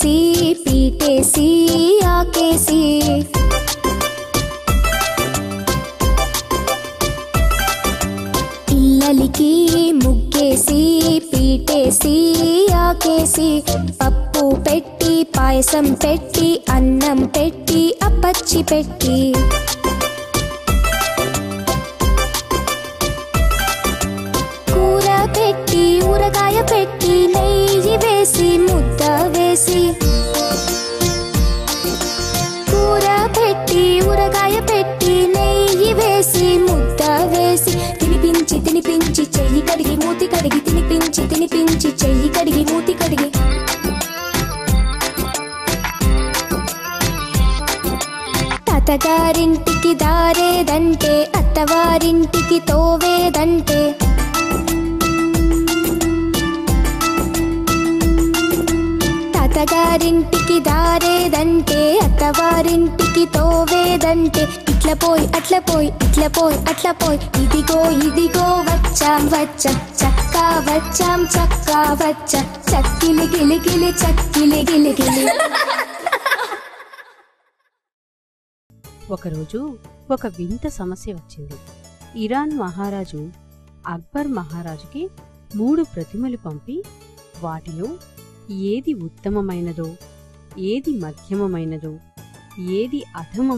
ముగ్గేసి పీటేసి ఆకేసి ఇల్లలికి ముగ్గేసి పీటేసి ఆకేసి పప్పు పెట్టి పాయసం పెట్టి అన్నం పెట్టి అప్పచ్చి పెట్టి కూర పెట్టి ఊరగాయ పెట్టి నెయ్యి వేసి ముద్ద వేసి కూర పెట్టి ఊరగాయ పెట్టి నెయ్యి వేసి ముద్ద వేసి తినిపించి తినిపించి చెయ్యి కడిగి మూతి కడిగి తినిపించి తినిపించి చెయ్యి కడిగి మూతి కడిగి తాతగారింటికి దారేదంటే అత్తవారింటికి తోవేదంటే తాతగారింటికి దారేదంటే అత్తవారింటికి తోవేదంటే ఇట్ల పోయి అట్ల పోయి ఇట్ల పోయి అట్ల పోయి ఇదిగో ఇదిగో వచ్చాం వచ్చాం చక్కా వచ్చాం చక్కా వచ్చాం చక్కిలి గిలి గిలి చక్కిలి గిలి గిలి. ఒకరోజు ఒక వింత సమస్య వచ్చింది. ఇరాన్ మహారాజు అక్బర్ మహారాజుకి 3 ప్రతిమలు పంపి వాటిలో ఏది ఉత్తమమైనదో, ఏది మధ్యమమైనదో, ఏది అధమమైనదో